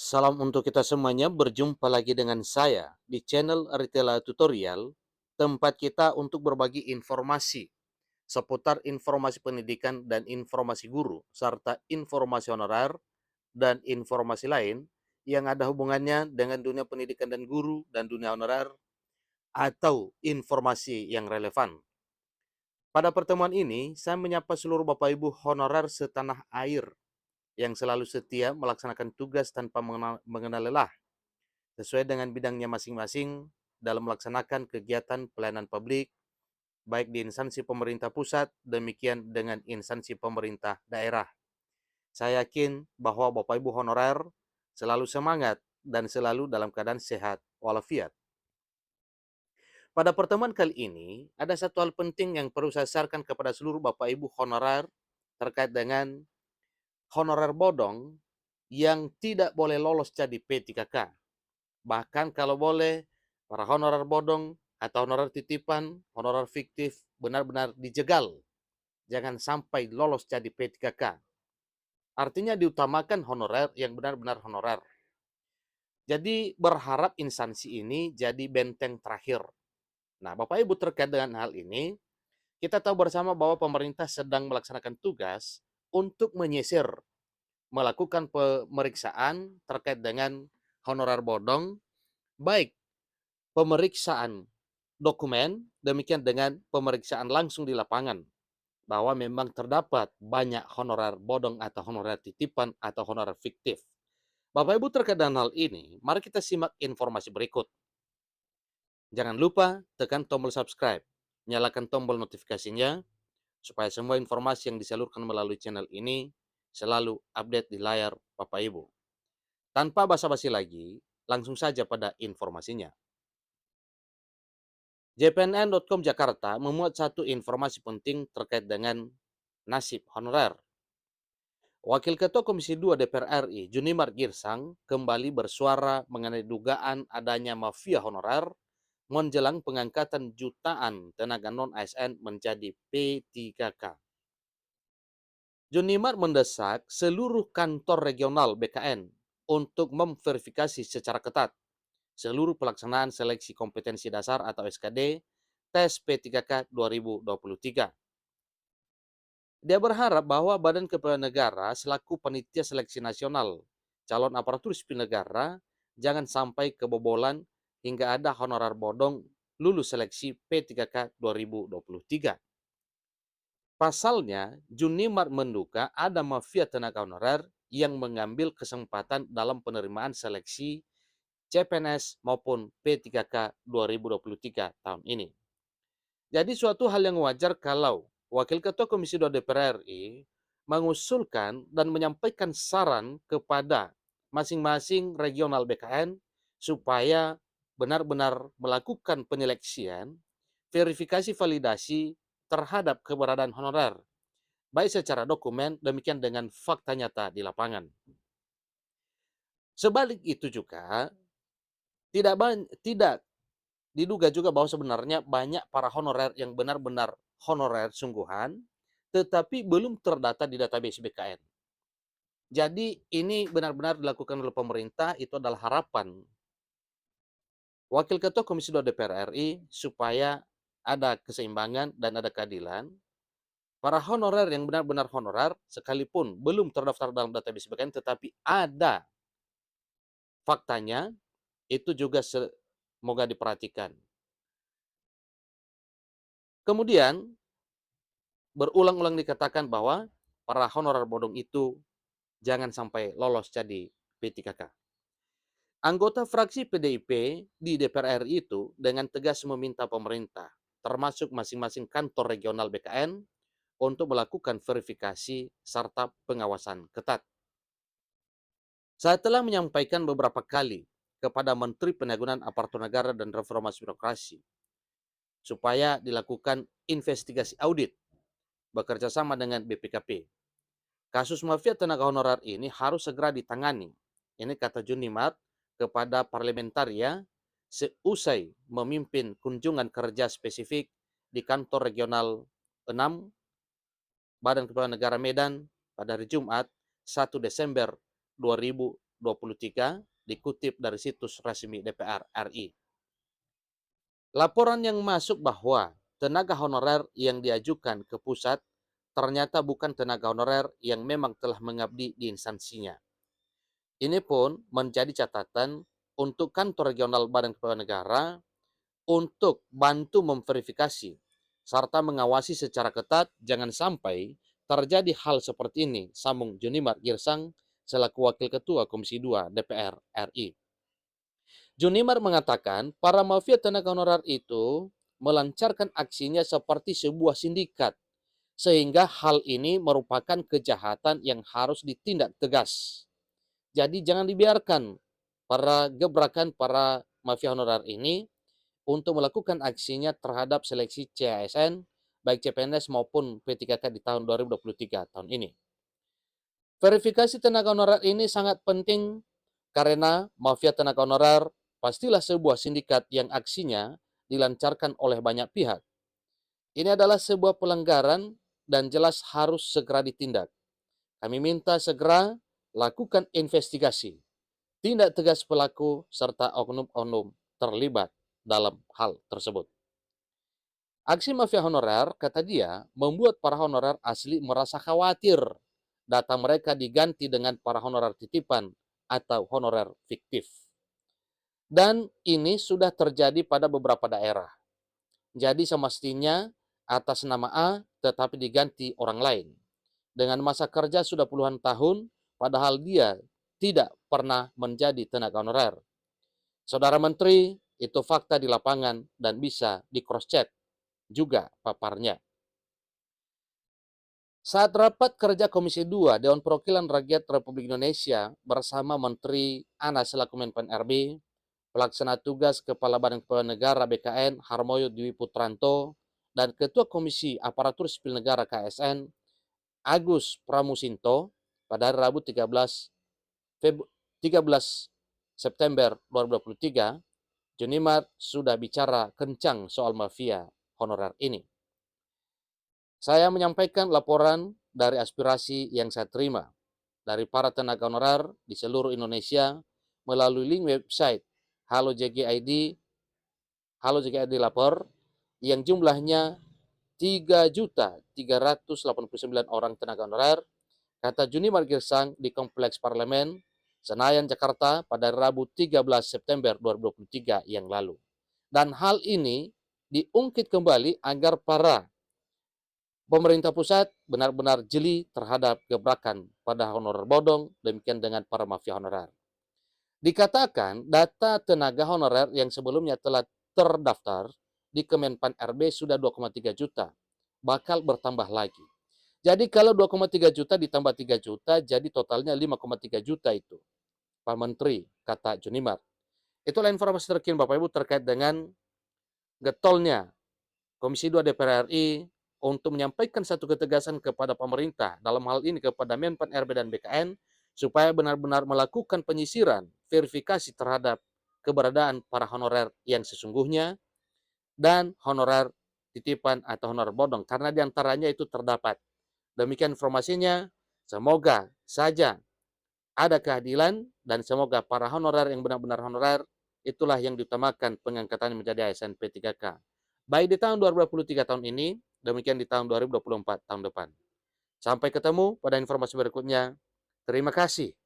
Salam untuk kita semuanya, berjumpa lagi dengan saya di channel Aritela Tutorial, tempat kita untuk berbagi informasi seputar informasi pendidikan dan informasi guru, serta informasi honorer dan informasi lain yang ada hubungannya dengan dunia pendidikan dan guru dan dunia honorer atau informasi yang relevan. Pada pertemuan ini, saya menyapa seluruh Bapak Ibu honorer setanah air yang selalu setia melaksanakan tugas tanpa mengenal lelah sesuai dengan bidangnya masing-masing dalam melaksanakan kegiatan pelayanan publik, baik di instansi pemerintah pusat, demikian dengan instansi pemerintah daerah. Saya yakin bahwa Bapak Ibu honorer selalu semangat dan selalu dalam keadaan sehat walafiat. Pada pertemuan kali ini, ada satu hal penting yang perlu saya sarankan kepada seluruh Bapak Ibu honorer terkait dengan honorer bodong yang tidak boleh lolos jadi P3K. Bahkan kalau boleh, para honorer bodong atau honorer titipan, honorer fiktif benar-benar dijegal. Jangan sampai lolos jadi P3K. Artinya diutamakan honorer yang benar-benar honorer. Jadi berharap instansi ini jadi benteng terakhir. Nah, Bapak Ibu terkait dengan hal ini, kita tahu bersama bahwa pemerintah sedang melaksanakan tugas untuk menyisir, melakukan pemeriksaan terkait dengan honorer bodong, baik pemeriksaan dokumen, demikian dengan pemeriksaan langsung di lapangan, bahwa memang terdapat banyak honorer bodong atau honorer titipan atau honorer fiktif. Bapak Ibu terkait dengan hal ini, mari kita simak informasi berikut. Jangan lupa tekan tombol subscribe, nyalakan tombol notifikasinya, supaya semua informasi yang disalurkan melalui channel ini selalu update di layar Bapak Ibu. Tanpa basa-basi lagi, langsung saja pada informasinya. JPNN.com Jakarta memuat satu informasi penting terkait dengan nasib honorer. Wakil Ketua Komisi 2 DPR RI, Junimar Girsang, kembali bersuara mengenai dugaan adanya mafia honorer menjelang pengangkatan jutaan tenaga non-ASN menjadi P3K. Junimar mendesak seluruh kantor regional BKN untuk memverifikasi secara ketat seluruh pelaksanaan seleksi kompetensi dasar atau SKD tes P3K 2023. Dia berharap bahwa Badan Kepegawaian Negara selaku panitia seleksi nasional calon aparatur sipil negara jangan sampai kebobolan hingga ada honorer bodong lulus seleksi P3K 2023. Pasalnya, Junimar menduga ada mafia tenaga honorer yang mengambil kesempatan dalam penerimaan seleksi CPNS maupun P3K 2023 tahun ini. Jadi suatu hal yang wajar kalau Wakil Ketua Komisi 2 DPR RI mengusulkan dan menyampaikan saran kepada masing-masing regional BKN supaya benar-benar melakukan penyeleksian, verifikasi validasi terhadap keberadaan honorer, baik secara dokumen, demikian dengan fakta nyata di lapangan. Sebalik itu juga, tidak diduga juga bahwa sebenarnya banyak para honorer yang benar-benar honorer sungguhan, tetapi belum terdata di database BKN. Jadi ini benar-benar dilakukan oleh pemerintah, itu adalah harapan Wakil Ketua Komisi 2 DPR RI supaya ada keseimbangan dan ada keadilan. Para honorer yang benar-benar honorer, sekalipun belum terdaftar dalam database BKN, tetapi ada faktanya, itu juga semoga diperhatikan. Kemudian, berulang-ulang dikatakan bahwa para honorer bodong itu jangan sampai lolos jadi P3K. Anggota fraksi PDIP di DPR RI itu dengan tegas meminta pemerintah, termasuk masing-masing kantor regional BKN, untuk melakukan verifikasi serta pengawasan ketat. Saya telah menyampaikan beberapa kali kepada Menteri Penanggulangan Aparatur Negara dan Reformasi Birokrasi supaya dilakukan investigasi audit bekerja sama dengan BPKP. Kasus mafia tenaga honorer ini harus segera ditangani. Ini kata Junimar kepada parlementaria seusai memimpin kunjungan kerja spesifik di kantor regional 6 Badan Kepegawaian Negara Medan pada hari Jumat 1 Desember 2023. 2023 dikutip dari situs resmi DPR RI. Laporan yang masuk bahwa tenaga honorer yang diajukan ke pusat ternyata bukan tenaga honorer yang memang telah mengabdi di instansinya. Ini pun menjadi catatan untuk kantor regional Badan Kepegawaian Negara untuk bantu memverifikasi serta mengawasi secara ketat jangan sampai terjadi hal seperti ini, sambung Junimar Girsang selaku Wakil Ketua Komisi 2 DPR RI. Junimar mengatakan para mafia tenaga honorer itu melancarkan aksinya seperti sebuah sindikat, sehingga hal ini merupakan kejahatan yang harus ditindak tegas. Jadi jangan dibiarkan gebrakan para mafia honorer ini untuk melakukan aksinya terhadap seleksi CASN, baik CPNS maupun P3K di tahun 2023 tahun ini. Verifikasi tenaga honorer ini sangat penting karena mafia tenaga honorer pastilah sebuah sindikat yang aksinya dilancarkan oleh banyak pihak. Ini adalah sebuah pelanggaran dan jelas harus segera ditindak. Kami minta segera lakukan investigasi, tindak tegas pelaku, serta oknum-oknum terlibat dalam hal tersebut. Aksi mafia honorer, kata dia, membuat para honorer asli merasa khawatir data mereka diganti dengan para honorer titipan atau honorer fiktif. Dan ini sudah terjadi pada beberapa daerah. Jadi semestinya atas nama A tetapi diganti orang lain. Dengan masa kerja sudah puluhan tahun, padahal dia tidak pernah menjadi tenaga honorer. Saudara Menteri, itu fakta di lapangan dan bisa di cross-check juga paparnya. Saat rapat kerja Komisi 2 Dewan Perwakilan Rakyat Republik Indonesia bersama Menteri Anas selaku Menpan RB, Pelaksana Tugas Kepala Badan Kepegawaian Negara BKN Harmoyo Dwi Putranto, dan Ketua Komisi Aparatur Sipil Negara KSN Agus Pramusinto pada hari Rabu 13 September 2023, Junimar sudah bicara kencang soal mafia honorer ini. Saya menyampaikan laporan dari aspirasi yang saya terima dari para tenaga honorer di seluruh Indonesia melalui link website Halo JGID Lapor yang jumlahnya 3.389 orang tenaga honorer, kata Junimar Girsang di Kompleks Parlemen, Senayan, Jakarta pada Rabu 13 September 2023 yang lalu. Dan hal ini diungkit kembali agar para pemerintah pusat benar-benar jeli terhadap gebrakan pada honorer bodong, demikian dengan para mafia honorer. Dikatakan data tenaga honorer yang sebelumnya telah terdaftar di Kemenpan RB sudah 2,3 juta, bakal bertambah lagi. Jadi kalau 2,3 juta ditambah 3 juta, jadi totalnya 5,3 juta itu. Pak Menteri, kata Junimar. Itulah informasi terkini Bapak Ibu terkait dengan getolnya Komisi 2 DPR RI untuk menyampaikan satu ketegasan kepada pemerintah, dalam hal ini kepada Menpan RB dan BKN, supaya benar-benar melakukan penyisiran, verifikasi terhadap keberadaan para honorer yang sesungguhnya dan honorer titipan atau honorer bodong, karena diantaranya itu terdapat. Demikian informasinya, semoga saja ada keadilan dan semoga para honorer yang benar-benar honorer itulah yang diutamakan pengangkatan menjadi ASN P3K. Baik di tahun 2023 tahun ini, demikian di tahun 2024 tahun depan. Sampai ketemu pada informasi berikutnya. Terima kasih.